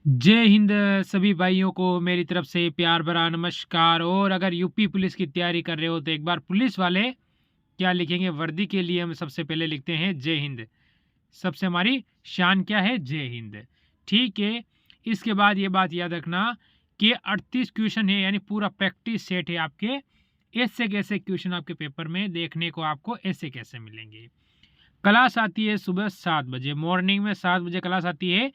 जय हिंद सभी भाइयों को मेरी तरफ से प्यार भरा नमस्कार। और अगर यूपी पुलिस की तैयारी कर रहे हो तो एक बार पुलिस वाले क्या लिखेंगे, वर्दी के लिए हम सबसे पहले लिखते हैं जय हिंद। सबसे हमारी शान क्या है, जय हिंद। ठीक है। इसके बाद ये बात याद रखना कि 38 क्वेश्चन है, यानी पूरा प्रैक्टिस सेट है आपके। ऐसे कैसे क्वेश्चन आपके पेपर में देखने को आपको ऐसे कैसे मिलेंगे। क्लास आती है सुबह 7 बजे, मॉर्निंग में 7 बजे क्लास आती है।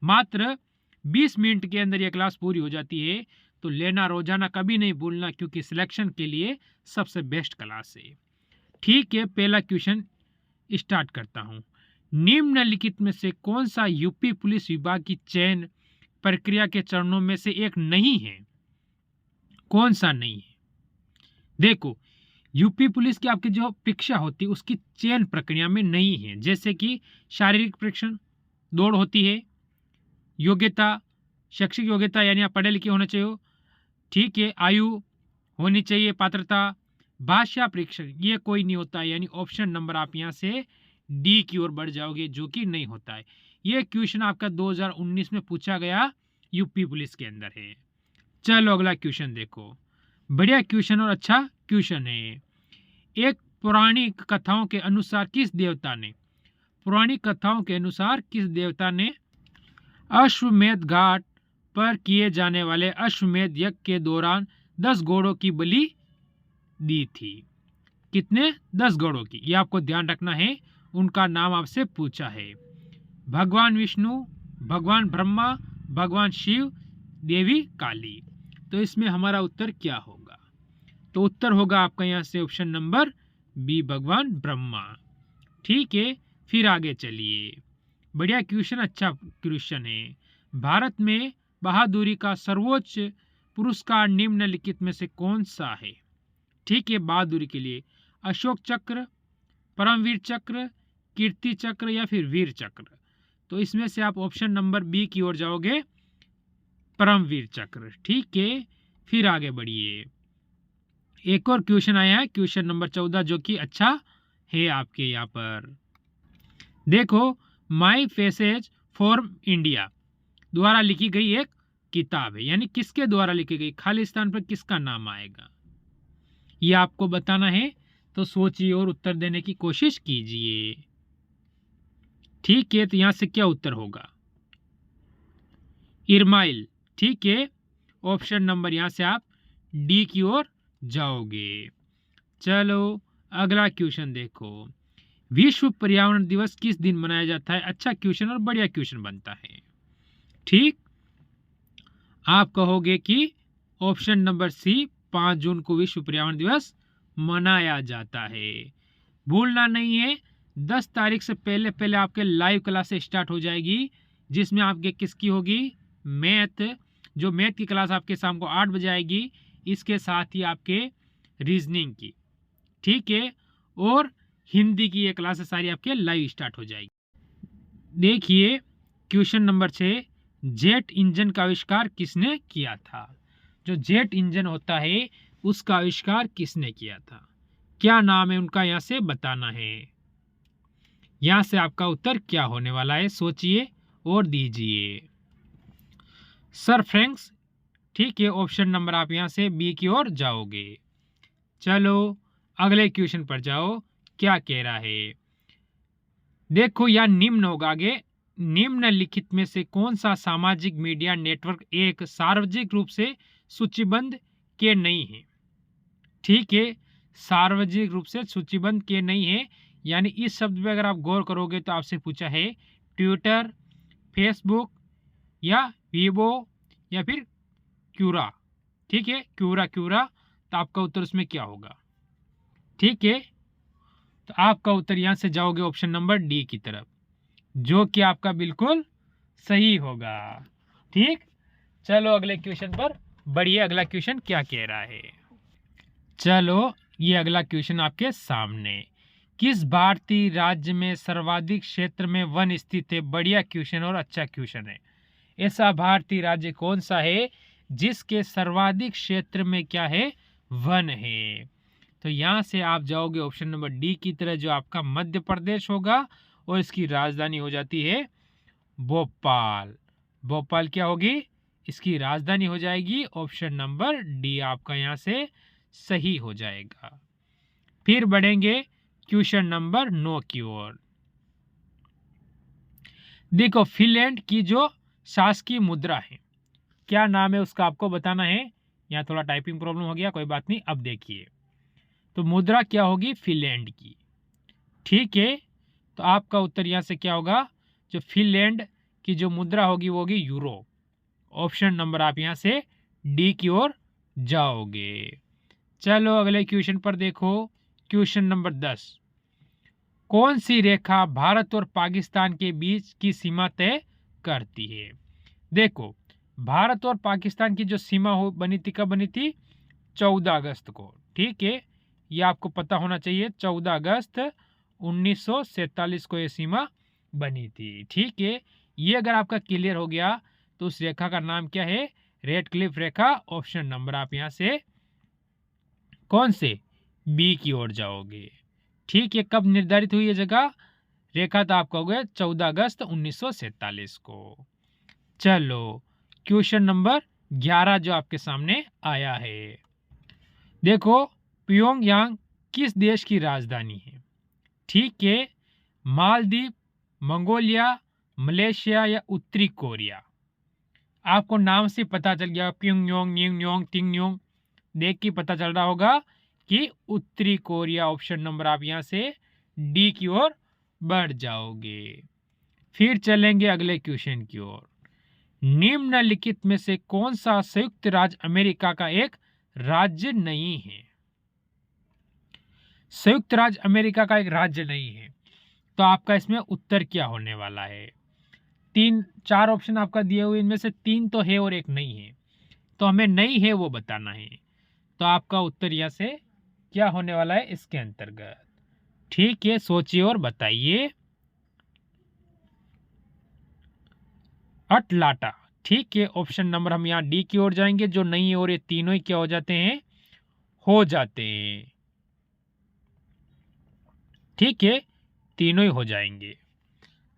मात्र 20 मिनट के अंदर ये क्लास पूरी हो जाती है। तो लेना रोजाना कभी नहीं भूलना, क्योंकि सिलेक्शन के लिए सबसे बेस्ट क्लास है। ठीक है, पहला क्वेश्चन स्टार्ट करता हूँ। निम्नलिखित में से कौन सा यूपी पुलिस विभाग की चयन प्रक्रिया के चरणों में से एक नहीं है? कौन सा नहीं है? देखो, यूपी पुलिस की आपकी जो परीक्षा होती है उसकी चयन प्रक्रिया में नहीं है। जैसे कि शारीरिक परीक्षण, दौड़ होती है, योग्यता, शैक्षिक योग्यता यानी आप पढ़े लिखे होना चाहिए, ठीक है, आयु होनी चाहिए, पात्रता, भाषा परीक्षण ये कोई नहीं होता है। यानी ऑप्शन नंबर आप यहाँ से डी की ओर बढ़ जाओगे, जो कि नहीं होता है। ये क्वेश्चन आपका 2019 में पूछा गया यूपी पुलिस के अंदर है। चलो अगला क्वेश्चन देखो, बढ़िया क्वेश्चन और अच्छा क्वेश्चन है। एक पौराणिक कथाओं के अनुसार किस देवता ने अश्वमेध घाट पर किए जाने वाले अश्वमेध यज्ञ के दौरान 10 घोड़ों की बलि दी थी? कितने? 10 घोड़ों की। ये आपको ध्यान रखना है, उनका नाम आपसे पूछा है। भगवान विष्णु, भगवान ब्रह्मा, भगवान शिव, देवी काली। तो इसमें हमारा उत्तर क्या होगा? तो उत्तर होगा आपका यहाँ से ऑप्शन नंबर बी, भगवान ब्रह्मा। ठीक है, फिर आगे चलिए। बढ़िया क्वेश्चन, अच्छा क्वेश्चन है। भारत में बहादुरी का सर्वोच्च पुरस्कार निम्नलिखित में से कौन सा है? ठीक है, बहादुरी के लिए अशोक चक्र, परमवीर चक्र, कीर्ति चक्र या फिर वीर चक्र। तो इसमें से आप ऑप्शन नंबर बी की ओर जाओगे, परमवीर चक्र। ठीक है, फिर आगे बढ़िए। एक और क्वेश्चन आया है, क्वेश्चन नंबर 14, जो कि अच्छा है आपके यहाँ पर। देखो, माई पैसेज फॉर इंडिया द्वारा लिखी गई एक किताब है, यानी किसके द्वारा लिखी गई? खाली स्थान पर किसका नाम आएगा, ये आपको बताना है। तो सोचिए और उत्तर देने की कोशिश कीजिए। ठीक है, तो यहां से क्या उत्तर होगा? इरमाइल। ठीक है, ऑप्शन नंबर यहां से आप डी की ओर जाओगे। चलो अगला क्वेश्चन देखो, विश्व पर्यावरण दिवस किस दिन मनाया जाता है? अच्छा क्वेश्चन और बढ़िया क्वेश्चन बनता है। ठीक, आप कहोगे कि ऑप्शन नंबर सी, 5 जून को विश्व पर्यावरण दिवस मनाया जाता है। भूलना नहीं है, 10 तारीख से पहले पहले आपके लाइव क्लास स्टार्ट हो जाएगी, जिसमें आपके किसकी होगी? मैथ। जो मैथ की क्लास आपके शाम को 8 बजे आएगी, इसके साथ ही आपके रीजनिंग की, ठीक है, और हिंदी की ये क्लासेस सारी आपके लाइव स्टार्ट हो जाएगी। देखिए क्वेश्चन नंबर 6, जेट इंजन का आविष्कार किसने किया था? जो जेट इंजन होता है उसका आविष्कार किसने किया था? क्या नाम है उनका, यहां से बताना है। यहां से आपका उत्तर क्या होने वाला है, सोचिए और दीजिए। Sir Franks. ठीक है, ऑप्शन नंबर आप यहां से बी की ओर जाओगे। चलो अगले क्वेश्चन पर जाओ, क्या कह रहा है? देखो, या निम्न होगा आगे, निम्नलिखित में से कौन सा सामाजिक मीडिया नेटवर्क एक सार्वजनिक रूप से सूचीबद्ध के नहीं है? ठीक है, सार्वजनिक रूप से सूचीबद्ध के नहीं है, यानी इस शब्द पे अगर आप गौर करोगे तो आपसे पूछा है ट्विटर, फेसबुक या वीवो या फिर क्यूरा। ठीक है, क्यूरा, तो आपका उत्तर उसमें क्या होगा? ठीक है, तो आपका उत्तर यहां से जाओगे ऑप्शन नंबर डी की तरफ, जो कि आपका बिल्कुल सही होगा। ठीक, चलो अगले क्वेश्चन पर बढ़िए। अगला क्वेश्चन क्या कह रहा है? चलो ये अगला क्वेश्चन आपके सामने, किस भारतीय राज्य में सर्वाधिक क्षेत्र में वन स्थित है? बढ़िया क्वेश्चन और अच्छा क्वेश्चन है। ऐसा भारतीय राज्य कौन सा है जिसके सर्वाधिक क्षेत्र में क्या है? वन है। तो यहां से आप जाओगे ऑप्शन नंबर डी की तरह, जो आपका मध्य प्रदेश होगा, और इसकी राजधानी हो जाती है भोपाल। भोपाल क्या होगी, इसकी राजधानी हो जाएगी। ऑप्शन नंबर डी आपका यहाँ से सही हो जाएगा। फिर बढ़ेंगे क्वेश्चन नंबर 9 की ओर। देखो, फिनलैंड की जो शासकीय मुद्रा है, क्या नाम है उसका आपको बताना है। यहाँ थोड़ा टाइपिंग प्रॉब्लम हो गया, कोई बात नहीं। अब देखिए, तो मुद्रा क्या होगी फिनलैंड की, ठीक है। तो आपका उत्तर यहाँ से क्या होगा, जो फिनलैंड की जो मुद्रा होगी वो होगी यूरो। ऑप्शन नंबर आप यहाँ से डी की ओर जाओगे। चलो अगले क्वेश्चन पर देखो। क्वेश्चन नंबर 10, कौन सी रेखा भारत और पाकिस्तान के बीच की सीमा तय करती है। देखो, भारत और पाकिस्तान की जो सीमा हो बनी थी, कब बनी थी, 14 अगस्त को, ठीक है। ये आपको पता होना चाहिए, 14 अगस्त 1947 को ये सीमा बनी थी, ठीक है। ये अगर आपका क्लियर हो गया तो उस रेखा का नाम क्या है, रेड क्लिफ रेखा। ऑप्शन नंबर आप यहाँ से कौन से, बी की ओर जाओगे, ठीक है। कब निर्धारित हुई ये जगह रेखा, तो आपका हो गया 14 अगस्त 1947 को। चलो क्वेश्चन नंबर 11 जो आपके सामने आया है। देखो, प्योंगयांग किस देश की राजधानी है, ठीक है। मालदीव, मंगोलिया, मलेशिया या उत्तरी कोरिया। आपको नाम से पता चल गया, प्योंगयांग, न्यूंगयांग, टिंगयांग, देख के पता चल रहा होगा कि उत्तरी कोरिया। ऑप्शन नंबर आप यहाँ से डी की ओर बढ़ जाओगे। फिर चलेंगे अगले क्वेश्चन की ओर। निम्नलिखित में से कौन सा संयुक्त राज्य अमेरिका का एक राज्य नहीं है। संयुक्त राज्य अमेरिका का एक राज्य नहीं है, तो आपका इसमें उत्तर क्या होने वाला है। 4 ऑप्शन आपका दिए हुए, इनमें से 3 तो है और एक नहीं है, तो हमें नहीं है वो बताना है। तो आपका उत्तर यहाँ से क्या होने वाला है इसके अंतर्गत, ठीक है। सोचिए और बताइए। अटलांटा, ठीक है। ऑप्शन नंबर हम यहाँ डी की ओर जाएंगे। जो नहीं है और ये तीनों ही क्या हो जाते हैं, हो जाते हैं, ठीक है। तीनों ही हो जाएंगे।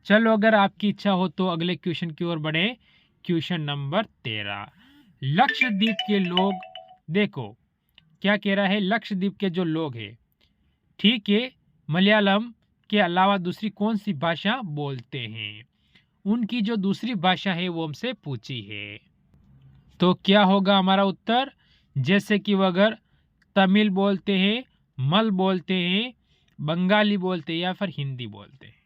चलो अगर आपकी इच्छा हो तो अगले क्वेश्चन की ओर बढ़े। क्वेश्चन नंबर 13, लक्षद्वीप के लोग, देखो क्या कह रहा है, लक्षद्वीप के जो लोग हैं, ठीक है, मलयालम के अलावा दूसरी कौन सी भाषा बोलते हैं। उनकी जो दूसरी भाषा है वो हमसे पूछी है। तो क्या होगा हमारा उत्तर, जैसे कि वो अगर तमिल बोलते हैं, मल बोलते हैं, बंगाली बोलते हैं या फिर हिंदी बोलते हैं,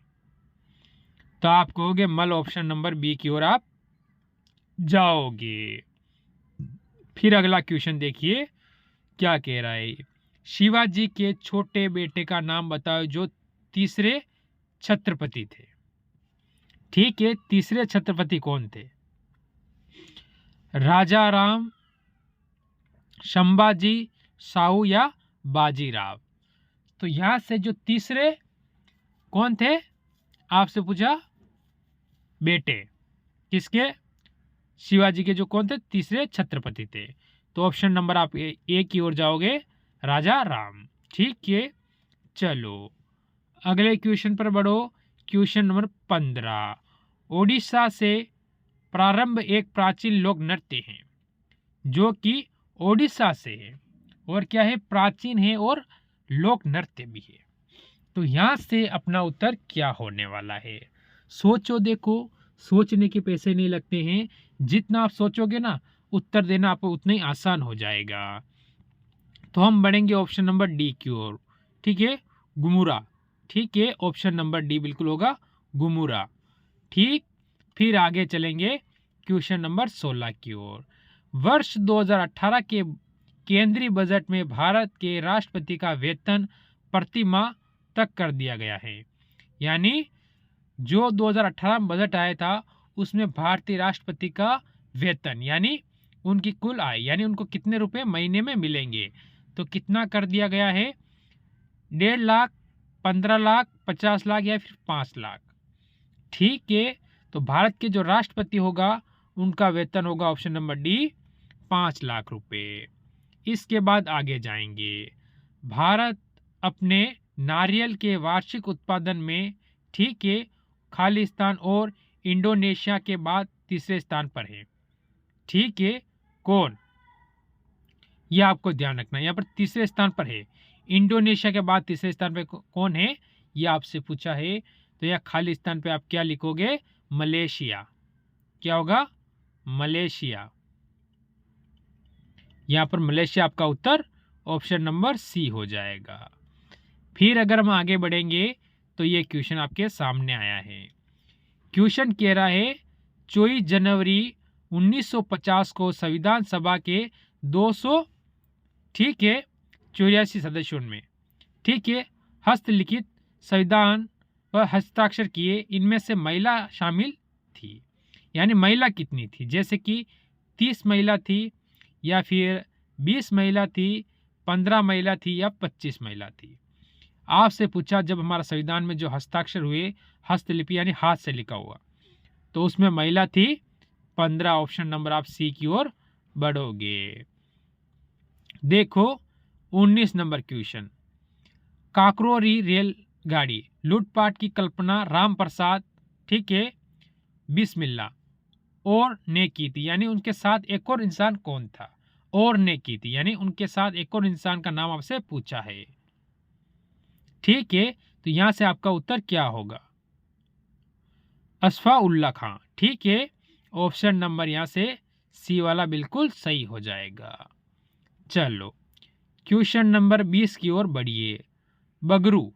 तो आप कहोगे मल। ऑप्शन नंबर बी की ओर आप जाओगे। फिर अगला क्वेश्चन देखिए क्या कह रहा है। शिवाजी के छोटे बेटे का नाम बताओ जो तीसरे छत्रपति थे, ठीक है। तीसरे छत्रपति कौन थे, राजा राम, संभाजी, शाहू या बाजीराव। तो यहां से जो तीसरे कौन थे, आपसे पूछा बेटे किसके, शिवाजी के जो कौन थे तीसरे छत्रपति थे। तो ऑप्शन नंबर आप ए की ओर जाओगे, राजा राम, ठीक है। चलो अगले क्वेश्चन पर बढ़ो। क्वेश्चन नंबर 15, ओडिशा से प्रारंभ एक प्राचीन लोक नृत्य है जो कि ओडिशा से है और क्या है, प्राचीन है और लोक नृत्य भी है। तो यहाँ से अपना उत्तर क्या होने वाला है, सोचो। देखो, सोचने के पैसे नहीं लगते हैं, जितना आप सोचोगे ना उत्तर देना आपको उतना ही आसान हो जाएगा। तो हम बढ़ेंगे ऑप्शन नंबर डी की ओर, ठीक है, गुमुरा, ठीक है। ऑप्शन नंबर डी बिल्कुल होगा गुमुरा, ठीक। फिर आगे चलेंगे क्वेश्चन नंबर 16 की ओर। वर्ष 2018 के केंद्रीय बजट में भारत के राष्ट्रपति का वेतन प्रति माह तक कर दिया गया है। यानी जो 2018 में बजट आया था उसमें भारतीय राष्ट्रपति का वेतन यानी उनकी कुल आय, यानी उनको कितने रुपए महीने में मिलेंगे, तो कितना कर दिया गया है, 1.5 लाख, 15 लाख, 50 लाख या फिर 5 लाख, ठीक है। तो भारत के जो राष्ट्रपति होगा उनका वेतन होगा ऑप्शन नंबर डी 5 लाख रुपए। इसके बाद आगे जाएंगे। भारत अपने नारियल के वार्षिक उत्पादन में, ठीक है, खालिस्तान और इंडोनेशिया के बाद तीसरे स्थान पर है। ठीक है, कौन, ये आपको ध्यान रखना है। यहाँ पर तीसरे स्थान पर है, इंडोनेशिया के बाद तीसरे स्थान पर कौन है, ये आपसे पूछा है। तो यहाँ खाली स्थान पे आप क्या लिखोगे, मलेशिया। क्या होगा, मलेशिया। यहाँ पर मलेशिया आपका उत्तर ऑप्शन नंबर सी हो जाएगा। फिर अगर हम आगे बढ़ेंगे तो ये क्वेश्चन आपके सामने आया है। क्वेश्चन कह रहा है 24 जनवरी 1950 को संविधान सभा के 200 ठीक है 84 सदस्यों में ठीक है हस्तलिखित संविधान पर हस्ताक्षर किए, इनमें से महिला शामिल थी। यानी महिला कितनी थी, जैसे कि 30 महिला थी या फिर 20 महिला थी, 15 महिला थी या 25 महिला थी। आपसे पूछा जब हमारा संविधान में जो हस्ताक्षर हुए, हस्तलिपि यानी हाथ से लिखा हुआ, तो उसमें महिला थी 15। ऑप्शन नंबर आप सी की ओर बढ़ोगे। देखो 19 नंबर क्वेश्चन, काकरोरी रेलगाड़ी लूटपाट की कल्पना राम प्रसाद ठीक है बिस्मिल्ला और ने की थी। यानी उनके साथ एक और इंसान कौन था, और ने की थी, यानी उनके साथ एक और इंसान का नाम आपसे पूछा है। ठीक है, तो यहां से आपका उत्तर क्या होगा, अशफाउल्लाह खां। ठीक है, ऑप्शन नंबर यहां से सी वाला बिल्कुल सही हो जाएगा। चलो क्वेश्चन नंबर 20 की ओर बढ़िए। बगरू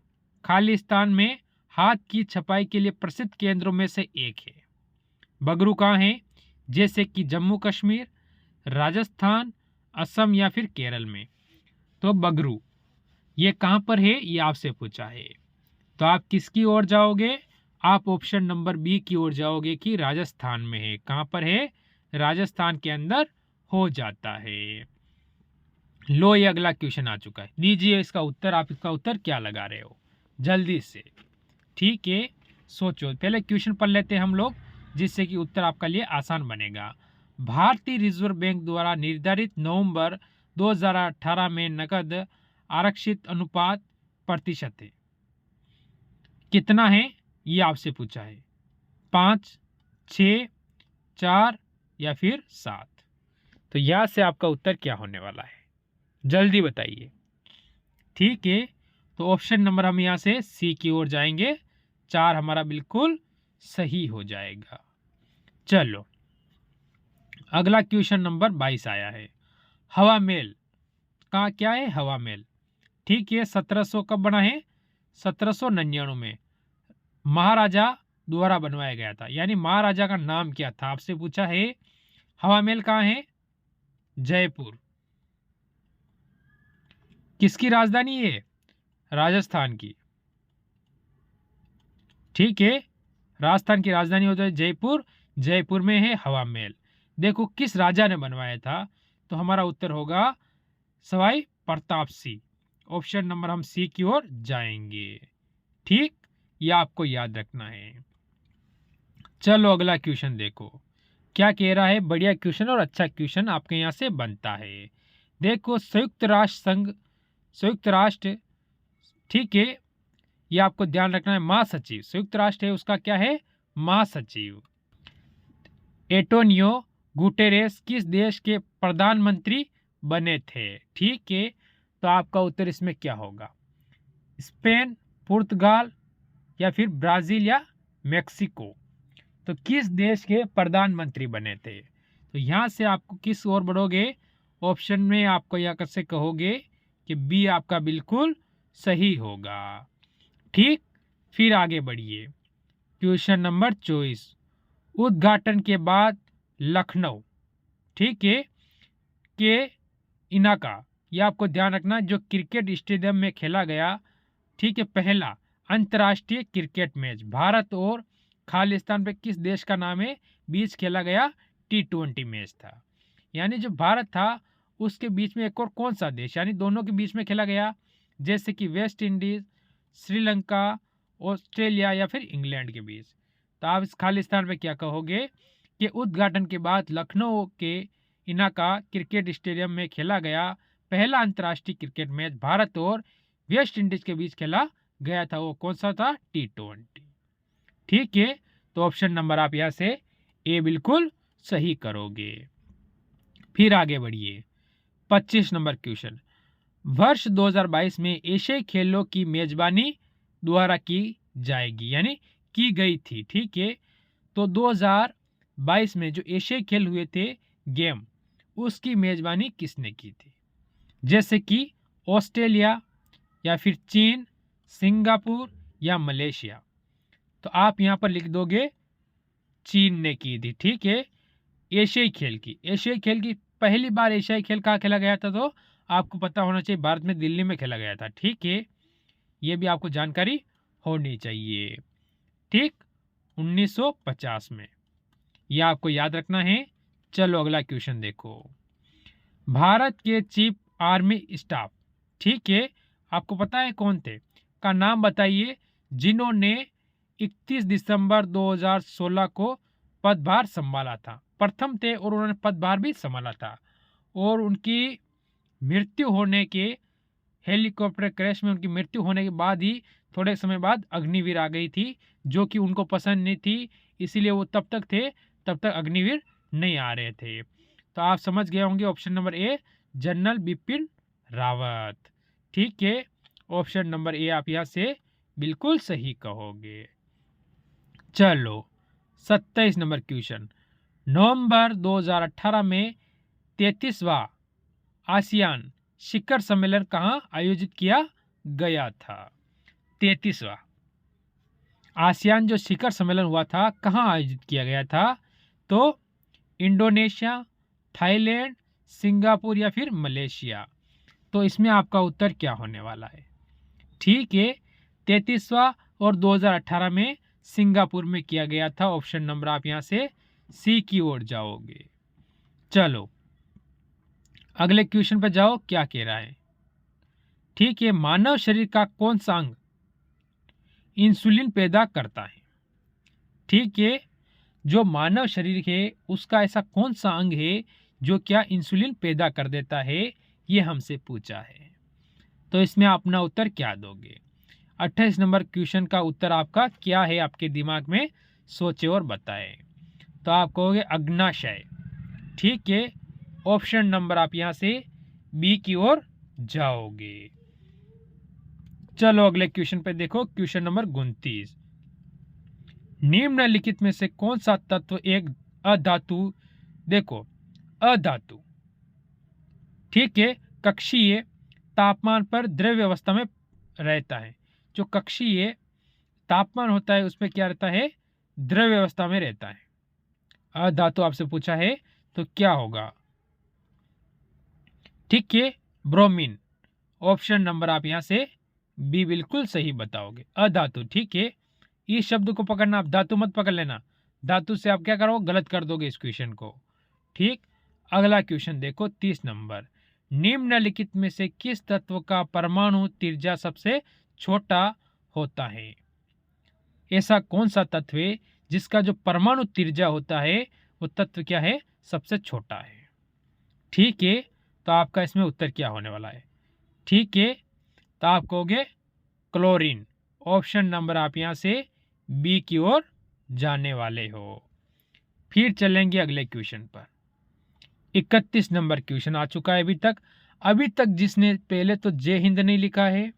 खालिस्तान में हाथ की छपाई के लिए प्रसिद्ध केंद्रों में से एक है। बगरू कहाँ है, जैसे कि जम्मू कश्मीर, राजस्थान, असम या फिर केरल में। तो बगरू ये कहाँ पर है, ये आपसे पूछा है। तो आप किसकी ओर जाओगे, आप ऑप्शन नंबर बी की ओर जाओगे कि राजस्थान में है। कहाँ पर है, राजस्थान के अंदर हो जाता है। लो, ये अगला क्वेश्चन आ चुका है, दीजिए इसका उत्तर। आप इसका उत्तर क्या लगा रहे हो, जल्दी से। ठीक है, सोचो, पहले क्वेश्चन पढ़ लेते हैं हम लोग, जिससे कि उत्तर आपका लिए आसान बनेगा। भारतीय रिजर्व बैंक द्वारा निर्धारित नवंबर 2018 में नकद आरक्षित अनुपात प्रतिशत है, कितना है, ये आपसे पूछा है। 5, 6, 4 या फिर 7। तो यहां से आपका उत्तर क्या होने वाला है, जल्दी बताइए। ठीक है, तो ऑप्शन नंबर हम यहां से सी की ओर जाएंगे, 4 हमारा बिल्कुल सही हो जाएगा। चलो अगला क्वेश्चन नंबर 22 आया है, हवा महल का क्या है, हवा महल। ठीक है, 1700 कब बना है, 1799 में महाराजा द्वारा बनवाया गया था। यानी महाराजा का नाम क्या था, आपसे पूछा है। हवा महल कहाँ है, जयपुर। किसकी राजधानी है, राजस्थान की। ठीक है, राजस्थान की राजधानी होता है जयपुर, जयपुर में है हवा महल। देखो किस राजा ने बनवाया था, तो हमारा उत्तर होगा सवाई प्रताप सिंह। ऑप्शन नंबर हम सी की ओर जाएंगे। ठीक, यह आपको याद रखना है। चलो अगला क्वेश्चन देखो क्या कह रहा है, बढ़िया क्वेश्चन और अच्छा क्वेश्चन आपके यहाँ से बनता है। देखो संयुक्त राष्ट्र संघ, संयुक्त राष्ट्र ठीक है, ये आपको ध्यान रखना है, महासचिव संयुक्त राष्ट्र है, उसका क्या है, महासचिव एंटोनियो गुटेरेस किस देश के प्रधानमंत्री बने थे। ठीक है, तो आपका उत्तर इसमें क्या होगा, स्पेन, पुर्तगाल या फिर ब्राजील या मेक्सिको। तो किस देश के प्रधानमंत्री बने थे, तो यहां से आपको किस ओर बढ़ोगे, ऑप्शन में आपको यहां कैसे कहोगे कि बी आपका बिल्कुल सही होगा। ठीक, फिर आगे बढ़िए। क्वेश्चन नंबर 24, उद्घाटन के बाद लखनऊ ठीक है के इनाका, यह आपको ध्यान रखना, जो क्रिकेट स्टेडियम में खेला गया ठीक है पहला अंतर्राष्ट्रीय क्रिकेट मैच भारत और खालिस्तान पे किस देश का नाम है बीच खेला गया, T20 मैच था। यानी जो भारत था उसके बीच में एक और कौन सा देश, यानी दोनों के बीच में खेला गया, जैसे कि वेस्ट इंडीज, श्रीलंका, ऑस्ट्रेलिया या फिर इंग्लैंड के बीच। तो आप इस खालिस्तान पे क्या कहोगे कि उद्घाटन के बाद लखनऊ के इनाका क्रिकेट स्टेडियम में खेला गया पहला अंतर्राष्ट्रीय क्रिकेट मैच भारत और वेस्ट इंडीज के बीच खेला गया था, वो कौन सा था, T20। ठीक है, तो ऑप्शन नंबर आप यहाँ से ए बिल्कुल सही करोगे। फिर आगे बढ़िए 25 नंबर क्वेश्चन। वर्ष 2022 में एशियाई खेलों की मेजबानी द्वारा की जाएगी, यानी की गई थी। ठीक है, तो 2022 में जो एशियाई खेल हुए थे गेम, उसकी मेजबानी किसने की थी? जैसे कि ऑस्ट्रेलिया या फिर चीन, सिंगापुर या मलेशिया। तो आप यहाँ पर लिख दोगे चीन ने की थी। ठीक है, एशियाई खेल की पहली बार एशियाई खेल कहाँ खेला गया था? तो आपको पता होना चाहिए, भारत में दिल्ली में खेला गया था। ठीक है, ये भी आपको जानकारी होनी चाहिए। ठीक, 1950 में, यह आपको याद रखना है। चलो अगला क्वेश्चन देखो। भारत के चीफ आर्मी स्टाफ, ठीक है, आपको पता है कौन थे? का नाम बताइए जिन्होंने 31 दिसंबर 2016 को पदभार संभाला था। प्रथम थे और उन्होंने पदभार भी संभाला था, और उनकी मृत्यु होने के, हेलीकॉप्टर क्रैश में उनकी मृत्यु होने के बाद ही थोड़े समय बाद अग्निवीर आ गई थी, जो कि उनको पसंद नहीं थी, इसीलिए वो तब तक अग्निवीर नहीं आ रहे थे। तो आप समझ गए होंगे, option number a general Bipin Rawat. ठीक है, ऑप्शन नंबर ए आप यहाँ से बिल्कुल सही कहोगे। चलो 27 नंबर क्वेश्चन। नवंबर 2018 में 33वां आसियान शिखर सम्मेलन कहाँ आयोजित किया गया था? 33वां आसियान जो शिखर सम्मेलन हुआ था, कहाँ आयोजित किया गया था? तो इंडोनेशिया, थाईलैंड, सिंगापुर या फिर मलेशिया। तो इसमें आपका उत्तर क्या होने वाला है? ठीक है, 33वां और 2018 में सिंगापुर में किया गया था। ऑप्शन नंबर आप यहाँ से सी की ओर जाओगे। चलो अगले क्वेश्चन पर जाओ, क्या कह रहा है? ठीक है, मानव शरीर का कौन सा अंग इंसुलिन पैदा करता है? ठीक है, जो मानव शरीर है उसका ऐसा कौन सा अंग है जो क्या इंसुलिन पैदा कर देता है, ये हमसे पूछा है। तो इसमें अपना उत्तर क्या दोगे? 28 नंबर क्वेश्चन का उत्तर आपका क्या है? आपके दिमाग में सोचे और बताएं। तो आप कहोगे अग्नाशय। ठीक है, ऑप्शन नंबर आप यहां से बी की ओर जाओगे। चलो अगले क्वेश्चन पे देखो, क्वेश्चन नंबर 29। निम्नलिखित में से कौन सा तत्व एक अधातु, देखो अधातु, ठीक है, कक्षीय तापमान पर द्रव्य अवस्था में रहता है। जो कक्षीय तापमान होता है उसमें क्या रहता है? द्रव्य अवस्था में रहता है। अधातु आपसे पूछा है तो क्या होगा? ठीक है, ब्रोमीन। ऑप्शन नंबर आप यहां से बी बिल्कुल सही बताओगे, अधातु। ठीक है, इस शब्द को पकड़ना, आप धातु मत पकड़ लेना, धातु से आप क्या करोगे? गलत कर दोगे इस क्वेश्चन को। ठीक, अगला क्वेश्चन देखो 30 नंबर। निम्नलिखित में से किस तत्व का परमाणु त्रिज्या सबसे छोटा होता है? ऐसा कौन सा तत्व है जिसका जो परमाणु त्रिज्या होता है वो तत्व क्या है? सबसे छोटा है। ठीक है, तो आपका इसमें उत्तर क्या होने वाला है? ठीक है, तो आप कहोगे क्लोरीन। ऑप्शन नंबर आप यहां से बी की ओर जाने वाले हो। फिर चलेंगे अगले क्वेश्चन पर। 31 नंबर क्वेश्चन आ चुका है। अभी तक जिसने पहले तो जय हिंद नहीं लिखा है,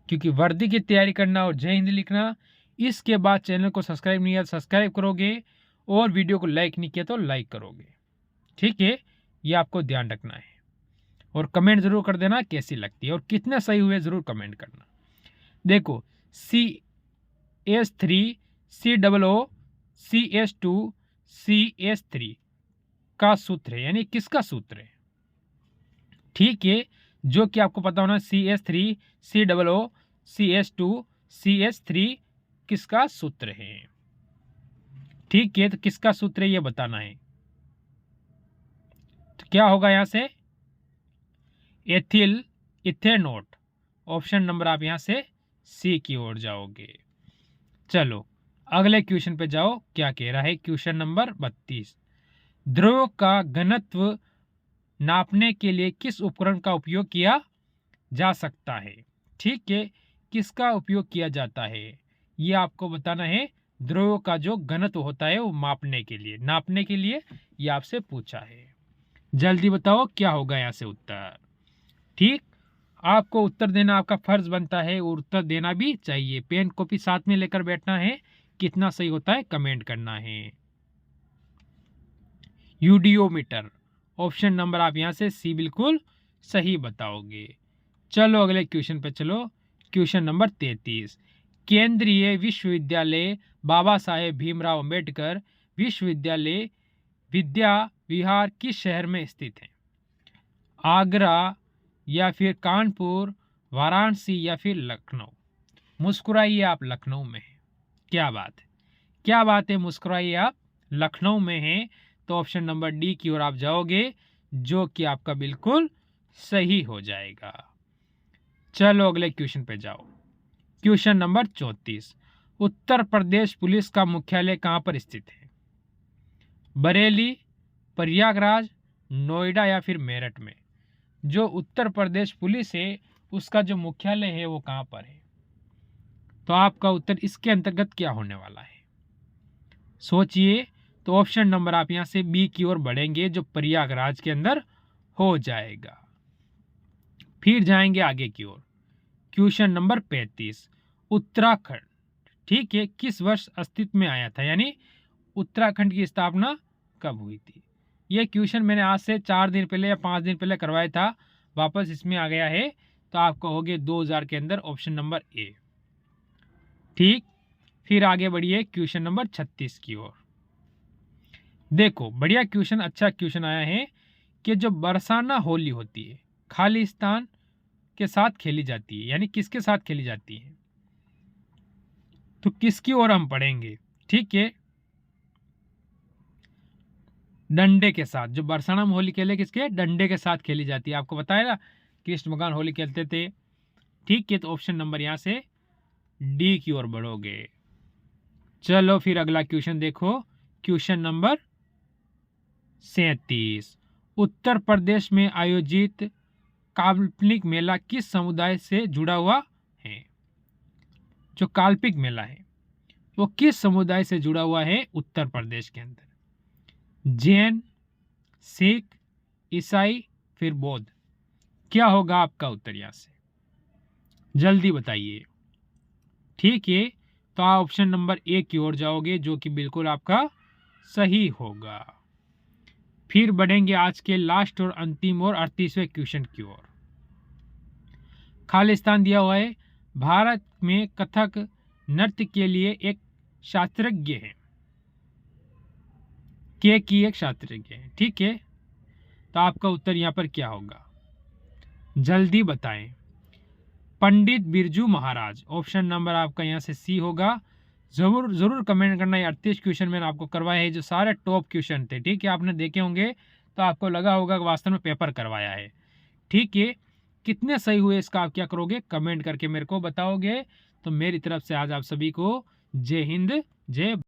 क्योंकि वर्दी की तैयारी करना और जय हिंद लिखना, इसके बाद चैनल को सब्सक्राइब नहीं किया सब्सक्राइब करोगे, और वीडियो को लाइक नहीं किया तो लाइक करोगे। ठीक है, ये आपको ध्यान रखना है, और कमेंट जरूर कर देना कैसी लगती है और कितने सही हुए जरूर कमेंट करना। देखो CS3 COO CS2 CS3 का सूत्र है, यानी किसका सूत्र है? ठीक है, जो कि आपको पता होना, CS3 COO CS2 CS3 किसका सूत्र है? ठीक है, तो किसका सूत्र है ये बताना है। तो क्या होगा यहां से? एथिल इथेनोट। ऑप्शन नंबर आप यहां से सी की ओर जाओगे। चलो अगले क्वेश्चन पे जाओ, क्या कह रहा है? Question number 32। द्रव का घनत्व नापने के लिए किस उपकरण का उपयोग किया जा सकता है? ठीक है, किसका उपयोग किया जाता है ये आपको बताना है। द्रव्यों का जो घनत्व होता है वो मापने के लिए, नापने के लिए ये आपसे पूछा है। जल्दी बताओ क्या होगा यहाँ से उत्तर। ठीक, आपको उत्तर देना आपका फर्ज बनता है और उत्तर देना भी चाहिए। पेन कॉपी साथ में लेकर बैठना है, कितना सही होता है कमेंट करना है। यूडियोमीटर, ऑप्शन नंबर आप यहाँ से सी बिल्कुल सही बताओगे। चलो अगले क्वेश्चन पे चलो। क्वेश्चन नंबर 33, केंद्रीय विश्वविद्यालय बाबा साहेब भीमराव अंबेडकर विश्वविद्यालय विद्या विहार किस शहर में स्थित है? आगरा या फिर कानपुर, वाराणसी या फिर लखनऊ? मुस्कुराइए, आप लखनऊ में हैं। क्या बात है, क्या बात है, मुस्कुराइए, आप लखनऊ में हैं। तो ऑप्शन नंबर डी की ओर आप जाओगे, जो कि आपका बिल्कुल सही हो जाएगा। चलो अगले क्वेश्चन पे जाओ। Question number 34, Uttar Pradesh police का मुख्यालय कहाँ पर स्थित है? बरेली, प्रयागराज, नोएडा या फिर मेरठ में? जो उत्तर प्रदेश पुलिस है उसका जो मुख्यालय है वो कहाँ पर है? तो आपका उत्तर इसके अंतर्गत क्या होने वाला है, सोचिए। तो ऑप्शन नंबर आप यहाँ से बी की ओर बढ़ेंगे, जो प्रयागराज के अंदर हो जाएगा। फिर जाएंगे आगे की ओर। क्वेश्चन नंबर 35, उत्तराखंड, ठीक है, किस वर्ष अस्तित्व में आया था, यानी उत्तराखंड की स्थापना कब हुई थी? ये क्वेश्चन मैंने आज से 4 दिन पहले या 5 दिन पहले करवाया था, वापस इसमें आ गया है। तो आप कहोगे 2000 के अंदर, ऑप्शन नंबर ए। ठीक, फिर आगे बढ़िए क्वेश्चन नंबर 36 की ओर। देखो बढ़िया क्वेश्चन, अच्छा क्वेश्चन आया है कि जो बरसाना होली होती है खालिस्तान के साथ खेली जाती है, यानी किसके साथ खेली जाती है? तो किसकी ओर हम पढ़ेंगे? ठीक है, डंडे के साथ। जो बरसाना में होली खेले किसके? डंडे के साथ खेली जाती है। आपको बताया ना कृष्ण भगवान होली खेलते थे। ठीक है, तो ऑप्शन नंबर यहाँ से डी की ओर बढ़ोगे। चलो फिर अगला क्वेश्चन देखो। क्वेश्चन नंबर 37, उत्तर प्रदेश में आयोजित काल्पनिक मेला किस समुदाय से जुड़ा हुआ है? जो काल्पनिक मेला है वो किस समुदाय से जुड़ा हुआ है उत्तर प्रदेश के अंदर? जैन, सिख, ईसाई, फिर बौद्ध? क्या होगा आपका उत्तर यहाँ से, जल्दी बताइए। ठीक है, तो आप ऑप्शन नंबर ए की ओर जाओगे, जो कि बिल्कुल आपका सही होगा। फिर बढ़ेंगे आज के लास्ट और अंतिम और 38वें क्वेश्चन की ओर। खालिस्तान दिया हुआ है, भारत में कथक नृत्य के लिए एक शास्त्रज्ञ है, के की एक शास्त्रज्ञ है। ठीक है, तो आपका उत्तर यहाँ पर क्या होगा, जल्दी बताएं। पंडित बिरजू महाराज, ऑप्शन नंबर आपका यहाँ से सी होगा। जरूर कमेंट करना। ये 38 क्वेश्चन मैंने आपको करवाए हैं, जो सारे टॉप क्वेश्चन थे। ठीक है, आपने देखे होंगे तो आपको लगा होगा कि वास्तव में पेपर करवाया है। ठीक है, कितने सही हुए इसका आप क्या करोगे, कमेंट करके मेरे को बताओगे। तो मेरी तरफ से आज आप सभी को जय हिंद, जय